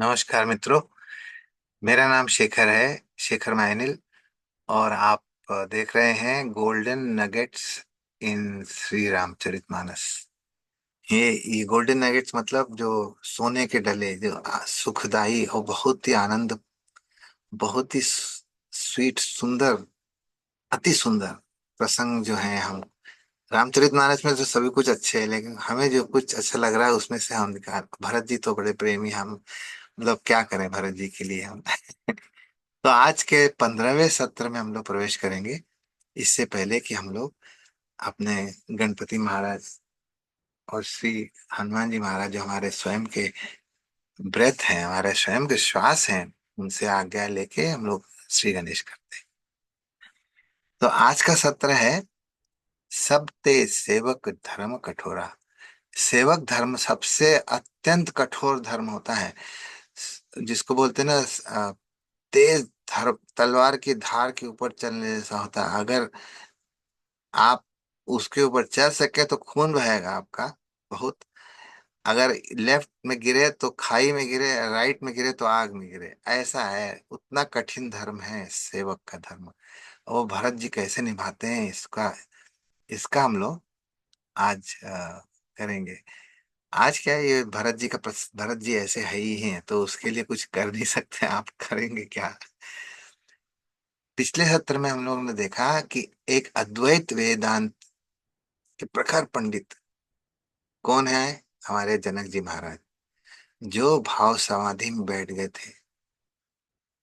नमस्कार मित्रों। मेरा नाम शेखर है, शेखर मायनिल। और आप देख रहे हैं गोल्डन नगेट्स इन श्री रामचरितमानस। ये गोल्डन नगेट्स मतलब जो सोने के डले, जो सुखदाई और बहुत ही आनंद, बहुत ही स्वीट, सुंदर, अति सुंदर प्रसंग जो है। हम रामचरितमानस में तो सभी कुछ अच्छे है, लेकिन हमें जो कुछ अच्छा लग रहा है उसमें से हम निकाल। भरत जी तो बड़े प्रेमी, हम मतलब क्या करें भरत जी के लिए हम। तो आज के 15वें सत्र में हम लोग प्रवेश करेंगे। इससे पहले कि हम लोग अपने गणपति महाराज और श्री हनुमान जी महाराज, जो हमारे स्वयं के ब्रेथ हैं, हमारे स्वयं के श्वास हैं, उनसे आज्ञा लेके हम लोग श्री गणेश करते हैं। तो आज का सत्र है सब ते सेवक धर्म कठोरा। सेवक धर्म सबसे अत्यंत कठोर धर्म होता है, जिसको बोलते हैं ना, तेज धर तलवार की धार के ऊपर चलने जैसा होता है। अगर आप उसके ऊपर चल सके तो खून बहेगा आपका बहुत। अगर लेफ्ट में गिरे तो खाई में गिरे, राइट में गिरे तो आग में गिरे, ऐसा है। उतना कठिन धर्म है सेवक का धर्म। वो भरत जी कैसे निभाते हैं, इसका इसका हम लोग आज करेंगे। आज क्या है, ये भरत जी का भरत जी ऐसे है ही हैं, तो उसके लिए कुछ कर नहीं सकते। आप करेंगे क्या। पिछले सत्र में हम लोगों ने देखा कि एक अद्वैत वेदांत के प्रखर पंडित कौन है, हमारे जनक जी महाराज, जो भाव समाधि में बैठ गए थे।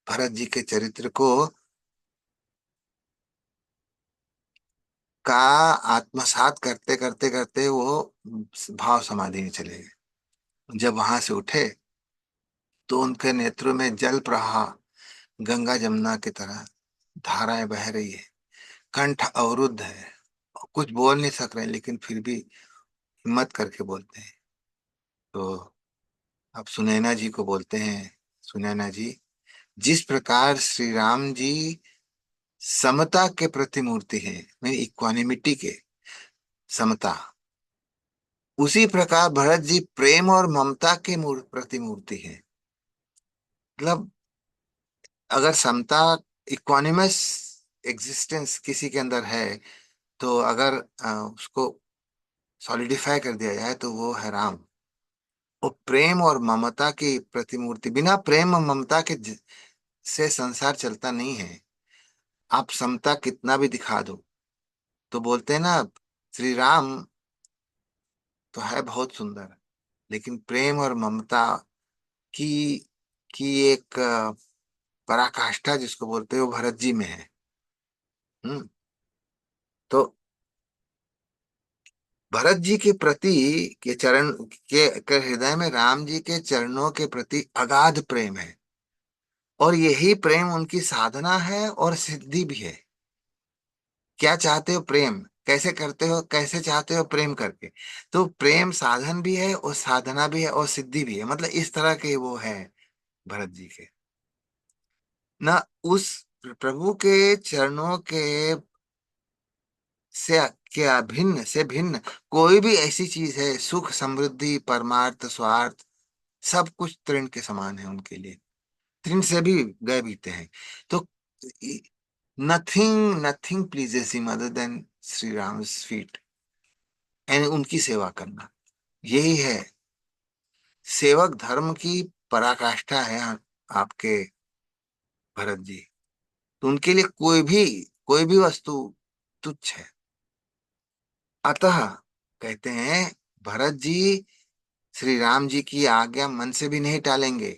भरत जी के चरित्र को का आत्मसात करते करते करते वो भाव समाधि में चले गए। जब वहां से उठे तो उनके नेत्रों में जल प्रवाह गंगा जमुना की तरह धाराएं बह रही है। कंठ अवरुद्ध है, कुछ बोल नहीं सक रहे, लेकिन फिर भी हिम्मत करके बोलते हैं। तो अब सुनैना जी को बोलते हैं, सुनैना जी, जिस प्रकार श्री राम जी समता के प्रतिमूर्ति है, इक्वानिमिटी के, समता, उसी प्रकार भरत जी प्रेम और ममता के प्रतिमूर्ति है। मतलब अगर समता, इक्वानिमस एग्जिस्टेंस किसी के अंदर है, तो अगर उसको सॉलिडिफाई कर दिया जाए तो वो है राम। वो प्रेम और ममता की प्रतिमूर्ति। बिना प्रेम और ममता के से संसार चलता नहीं है। आप समता कितना भी दिखा दो, तो बोलते हैं ना, श्री राम तो है बहुत सुंदर, लेकिन प्रेम और ममता की एक पराकाष्ठा जिसको बोलते हैं, वो भरत जी में है। हम्म। तो भरत जी के प्रति के चरण के हृदय में राम जी के चरणों के प्रति अगाध प्रेम है, और यही प्रेम उनकी साधना है और सिद्धि भी है। क्या चाहते हो, प्रेम कैसे करते हो, कैसे चाहते हो प्रेम करके। तो प्रेम साधन भी है और साधना भी है और सिद्धि भी है, मतलब इस तरह के वो है भरत जी के ना। उस प्रभु के चरणों के से क्या भिन्न से भिन्न कोई भी ऐसी चीज है, सुख समृद्धि परमार्थ स्वार्थ, सब कुछ तृण के समान है उनके लिए। तृण से भी गए बीते हैं। तो nothing nothing pleases him other than Shri Ram feet, and उनकी सेवा करना, यही है सेवक धर्म की पराकाष्ठा है। आपके भरत जी, तो उनके लिए कोई भी वस्तु तुच्छ है। अतः कहते हैं भरत जी श्री राम जी की आज्ञा मन से भी नहीं टालेंगे,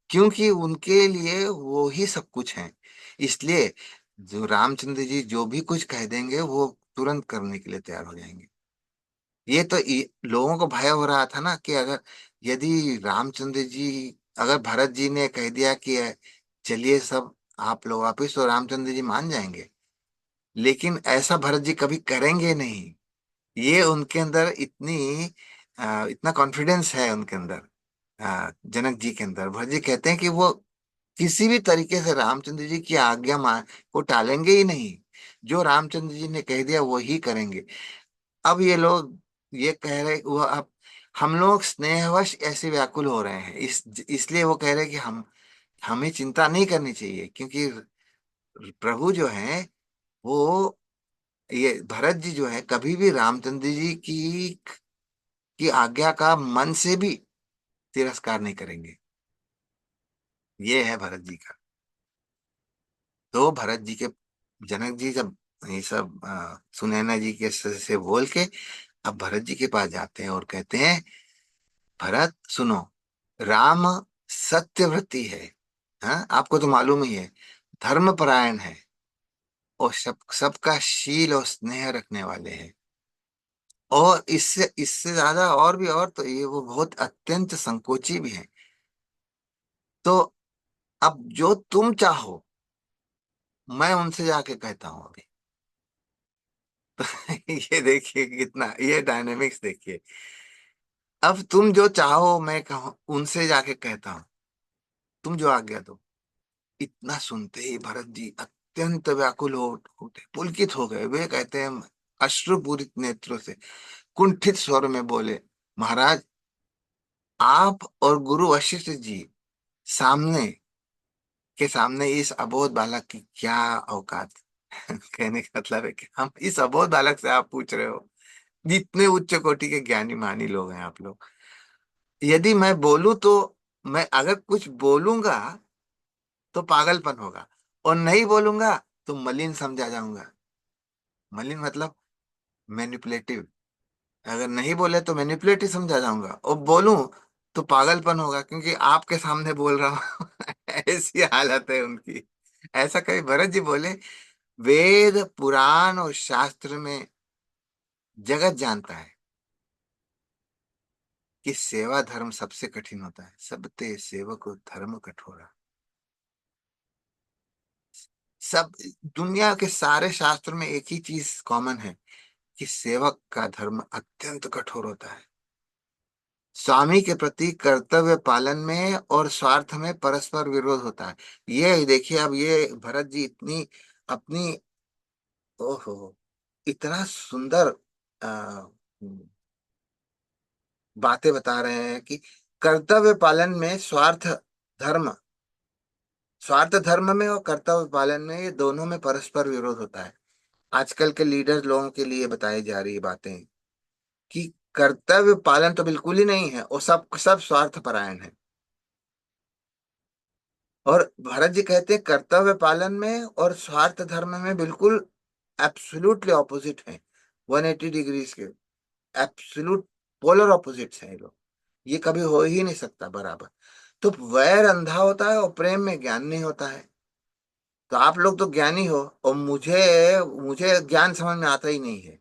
क्योंकि उनके लिए वो ही सब कुछ है। इसलिए जो रामचंद्र जी जो भी कुछ कह देंगे, वो तुरंत करने के लिए तैयार हो जाएंगे। ये तो लोगों को भय हो रहा था ना, कि अगर यदि रामचंद्र जी, अगर भरत जी ने कह दिया कि चलिए सब आप लोग वापिस, तो रामचंद्र जी मान जाएंगे। लेकिन ऐसा भरत जी कभी करेंगे नहीं। ये उनके अंदर इतना कॉन्फिडेंस है उनके अंदर, जनक जी के अंदर। भरत जी कहते हैं कि वो किसी भी तरीके से रामचंद्र जी की आज्ञा मान को टालेंगे ही नहीं। जो रामचंद्र जी ने कह दिया वो ही करेंगे। अब ये लोग ये कह रहे, वो अब हम लोग स्नेहवश ऐसे व्याकुल हो रहे हैं, इसलिए वो कह रहे हैं कि हमें चिंता नहीं करनी चाहिए, क्योंकि प्रभु जो है वो, ये भरत जी जो है कभी भी रामचंद्र जी की आज्ञा का मन से भी तिरस्कार नहीं करेंगे। ये है भरत जी का। तो भरत जी के जनक जी जब ये सब सुनैना जी के से बोल के अब भरत जी के पास जाते हैं और कहते हैं, भरत सुनो, राम सत्यव्रती है, हाँ आपको तो मालूम ही है, धर्मपरायण है, और सबका शील और स्नेह रखने वाले हैं। और इससे इससे ज्यादा और भी, और तो ये वो बहुत अत्यंत संकोची भी है। तो अब जो तुम चाहो मैं उनसे जाके कहता हूं अभी। ये देखिए कितना, ये डायनेमिक्स देखिए। अब तुम जो चाहो मैं कहूं उनसे जाके कहता हूं, तुम जो आज्ञा दो। इतना सुनते ही भरत जी अत्यंत व्याकुल होते पुलकित हो गए। वे कहते हैं अश्रुपूरित नेत्रों से कुंठित स्वर में बोले, महाराज आप और गुरु वशिष्ठ जी सामने के सामने इस अबोध बालक की क्या औकात। कहने का मतलब है कि हम इस अबोध बालक से आप पूछ रहे हो, जितने उच्च कोटि के ज्ञानी मानी लोग हैं आप लोग। यदि मैं बोलूं तो, मैं अगर कुछ बोलूंगा तो पागलपन होगा, और नहीं बोलूंगा तो मलिन समझा जाऊंगा। मलिन मतलब मैनिपुलेटिव। अगर नहीं बोले तो मैनिपुलेटिव समझा जाऊंगा, और बोलूं तो पागलपन होगा, क्योंकि आपके सामने बोल रहा हूं। ऐसी हालत है उनकी। ऐसा कभी भरत जी बोले, वेद पुराण और शास्त्र में जगत जानता है कि सेवा धर्म सबसे कठिन होता है, सब ते सेवक धर्म कठोरा। सब, दुनिया के सारे शास्त्रों में एक ही चीज कॉमन है कि सेवक का धर्म अत्यंत कठोर होता है। स्वामी के प्रति कर्तव्य पालन में और स्वार्थ में परस्पर विरोध होता है। ये देखिए, अब ये भरत जी इतनी अपनी, ओहो, इतना सुंदर आ, बातें बता रहे हैं कि कर्तव्य पालन में धर्म स्वार्थ धर्म में और कर्तव्य पालन में, ये दोनों में परस्पर विरोध होता है। आजकल के लीडर्स लोगों के लिए बताई जा रही बातें कि कर्तव्य पालन तो बिल्कुल ही नहीं है, और सब सब स्वार्थ परायण है। और भरत जी कहते हैं कर्तव्य पालन में और स्वार्थ धर्म में बिल्कुल एब्सोल्युटली ऑपोजिट है, 180 डिग्रीज के एब्सोल्यूट पोलर ऑपोजिट्स हैं ये लोग। ये कभी हो ही नहीं सकता बराबर। तो वैर अंधा होता है और प्रेम में ज्ञान नहीं होता है। तो आप लोग तो ज्ञानी हो, और मुझे मुझे ज्ञान समझ में आता ही नहीं है।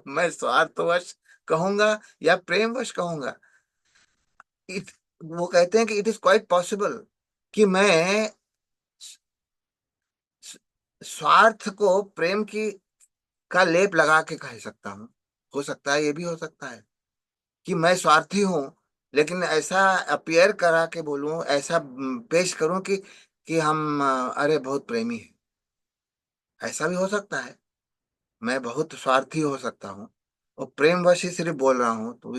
मैं स्वार्थवश कहूंगा या प्रेमवश कहूंगा। इट, वो कहते हैं कि इट इज क्वाइट पॉसिबल कि मैं स- स्वार्थ को प्रेम की का लेप लगा के कह सकता हूँ। हो सकता है, ये भी हो सकता है कि मैं स्वार्थी हूँ, लेकिन ऐसा अपीयर करा के बोलूं, ऐसा पेश करूं कि हम अरे बहुत प्रेमी हैं। ऐसा भी हो सकता है। मैं बहुत स्वार्थी हो सकता हूँ और प्रेमवश ही सिर्फ बोल रहा हूँ, तो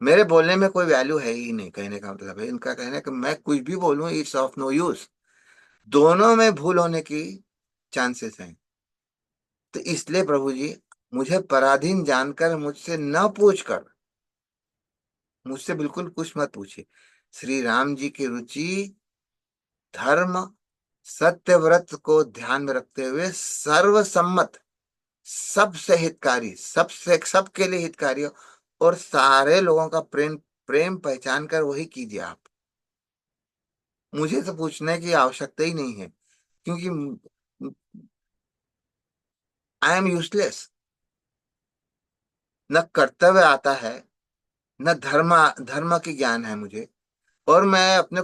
मेरे बोलने में कोई वैल्यू है ही नहीं। कहने का मतलब है, इनका कहना है कि मैं कुछ भी बोलूं इट्स ऑफ नो यूज। दोनों में भूल होने की चांसेस हैं। तो इसलिए प्रभु जी, मुझे पराधीन जानकर मुझसे न पूछकर, मुझसे बिल्कुल कुछ मत पूछिए। श्री राम जी की रुचि धर्म सत्य व्रत को ध्यान में रखते हुए सर्वसम्मत, सबसे हितकारी, सबसे सबके लिए हितकारी हो, और सारे लोगों का प्रेम प्रेम पहचान कर वही कीजिए आप। मुझे तो पूछने की आवश्यकता ही नहीं है, क्योंकि आई एम यूजलेस। न कर्तव्य आता है, न धर्म की ज्ञान है मुझे। और मैं अपने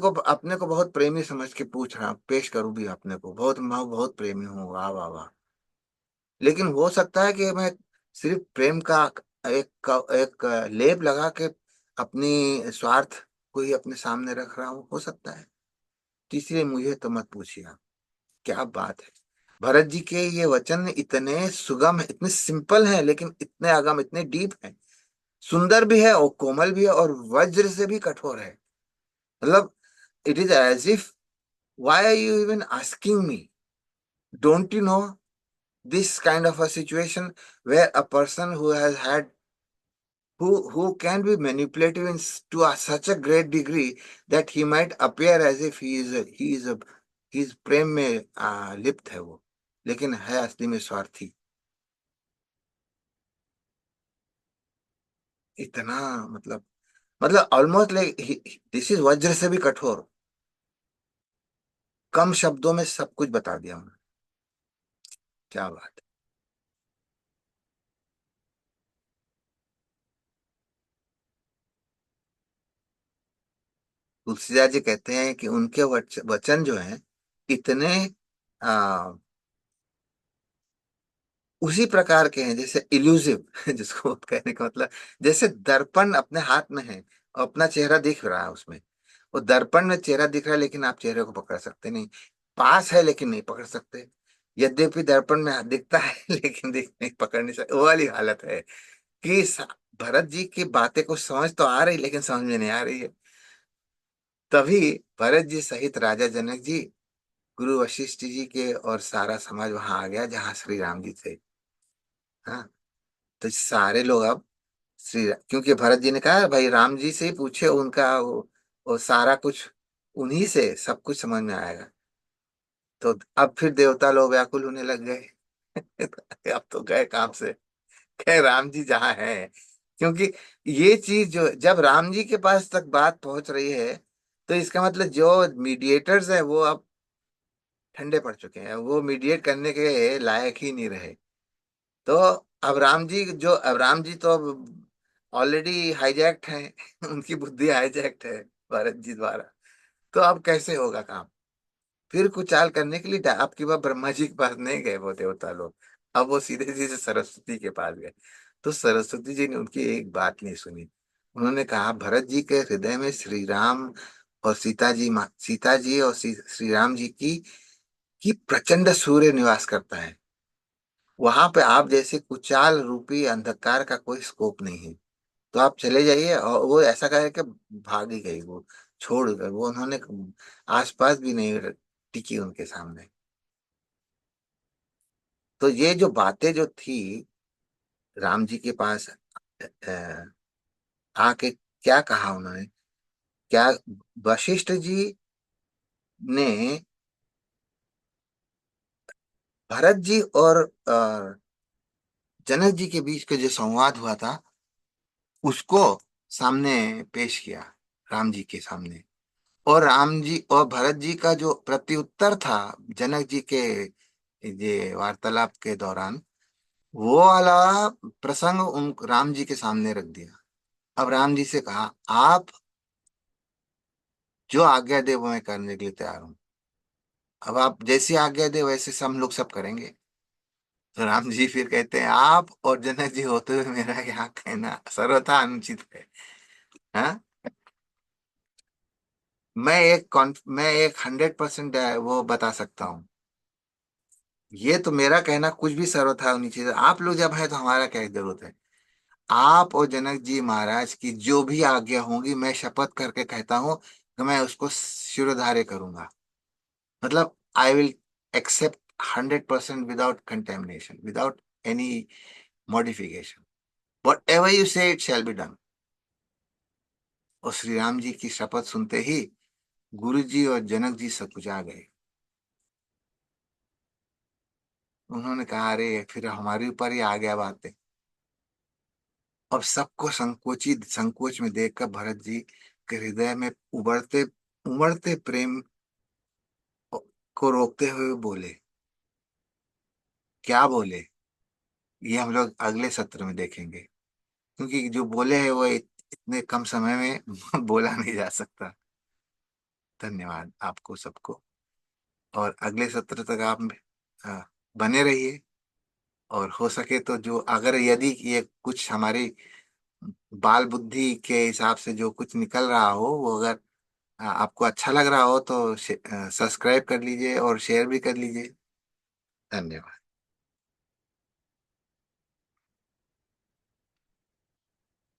को बहुत प्रेमी समझ के पूछ रहा हूँ, पेश करूँ भी अपने को बहुत, मैं बहुत प्रेमी हूँ, वाह वाह वाह। लेकिन हो सकता है कि मैं सिर्फ प्रेम का एक लेप लगा के अपनी स्वार्थ को ही अपने सामने रख रहा हूँ, हो सकता है। तीसरे मुझे तो मत पूछिए आप। क्या बात है। भरत जी के ये वचन इतने सुगम है, इतने सिंपल हैं, लेकिन इतने अगम, इतने डीप हैं सुंदर भी है और कोमल भी है और वज्र से भी कठोर है। मतलब it is as if, why are you even asking me? Don't you know this kind of a situation where a person who has had, who can be manipulative to such a great degree that he might appear as if he is प्रेम में लिप्त है वो, लेकिन है असली में स्वार्थी। इतना मतलब ऑलमोस्ट लाइक दिस इज वज्र से भी कठोर। कम शब्दों में सब कुछ बता दिया उन्होंने। क्या बात है। तुलसीदास जी कहते हैं कि उनके वचन जो हैं इतने आ, उसी प्रकार के हैं जैसे इल्यूसिव जिसको कहने का मतलब, जैसे दर्पण अपने हाथ में है और अपना चेहरा दिख रहा है उसमें। वो दर्पण में चेहरा दिख रहा है लेकिन आप चेहरे को पकड़ सकते नहीं। पास है लेकिन नहीं पकड़ सकते। यद्यपि दर्पण में हाथ दिखता है लेकिन दिख नहीं, पकड़ नहीं सकते। वो वाली हालत है कि भरत जी की बातें को समझ तो आ रही लेकिन समझ में नहीं आ रही है। तभी भरत जी सहित राजा जनक जी, गुरु वशिष्ठ जी के और सारा समाज वहां आ गया जहाँ श्री राम जी थे। हाँ, तो सारे लोग अब क्योंकि भरत जी ने कहा भाई राम जी से ही पूछे, उनका वो सारा कुछ उन्हीं से सब कुछ समझ में आएगा। तो अब फिर देवता लोग व्याकुल होने लग गए। अब तो गए काम से, कहे राम जी जहाँ है। क्योंकि ये चीज जो जब राम जी के पास तक बात पहुंच रही है, तो इसका मतलब जो मीडिएटर्स है वो अब ठंडे पड़ चुके हैं, वो मीडिएट करने के लायक ही नहीं रहे। तो अब राम जी तो अब ऑलरेडी हाईजैक्ट हैं। उनकी बुद्धि हाईजैक्ट है भारत जी द्वारा। तो अब कैसे होगा काम? फिर कुछ चाल करने के लिए आपकी बात ब्रह्मा जी के पास नहीं गए वो देवता लोग। अब वो सीधे सीधे सरस्वती के पास गए। तो सरस्वती जी ने उनकी एक बात नहीं सुनी। उन्होंने कहा भरत जी के हृदय में श्री राम और सीता जी और श्री राम जी की प्रचंड सूर्य निवास करता है। वहां पे आप जैसे कुचाल रूपी अंधकार का कोई स्कोप नहीं है। तो आप चले जाइए। और वो ऐसा कह के भाग ही गई वो, छोड़ गए वो। उन्होंने आसपास भी नहीं टिकी उनके सामने। तो ये जो बातें जो थी राम जी के पास आके क्या कहा उन्होंने, क्या वशिष्ठ जी ने भरत जी और जनक जी के बीच का जो संवाद हुआ था उसको सामने पेश किया राम जी के सामने। और राम जी और भरत जी का जो प्रत्युत्तर था जनक जी के ये वार्तालाप के दौरान, वो वाला प्रसंग उन राम जी के सामने रख दिया। अब राम जी से कहा आप जो आज्ञा दे वो मैं करने के लिए तैयार हूं। अब आप जैसी आज्ञा दे वैसे हम लोग सब करेंगे। तो राम जी फिर कहते हैं आप और जनक जी होते हुए मेरा क्या कहना सर्वथा अनुचित है। हाँ, मैं एक 100% वो बता सकता हूँ। ये तो मेरा कहना कुछ भी सर्वथा होनी चाहिए, आप लोग जब है तो हमारा क्या जरूरत है। आप और जनक जी महाराज की जो भी आज्ञा होंगी मैं शपथ करके कहता हूं कि मैं उसको शिरोधार्य करूंगा। मतलब I will accept 100% without contamination, without any modification. Whatever you say it shall be done. और श्री राम जी की शपथ सुनते ही गुरु जी और जनक जी सब कुछ आ गए। उन्होंने कहा अरे फिर हमारे ऊपर ही आ गया बात है। अब सबको संकोचित संकोच में देखकर भरत जी के हृदय में उबड़ते उमड़ते प्रेम को रोकते हुए बोले। क्या बोले ये हम लोग अगले सत्र में देखेंगे। क्योंकि जो बोले हैं वो इतने कम समय में बोला नहीं जा सकता। धन्यवाद आपको सबको। और अगले सत्र तक आप बने रहिए। और हो सके तो जो अगर यदि ये कुछ हमारी बाल बुद्धि के हिसाब से जो कुछ निकल रहा हो वो अगर आपको अच्छा लग रहा हो तो सब्सक्राइब कर लीजिए और शेयर भी कर लीजिए। धन्यवाद।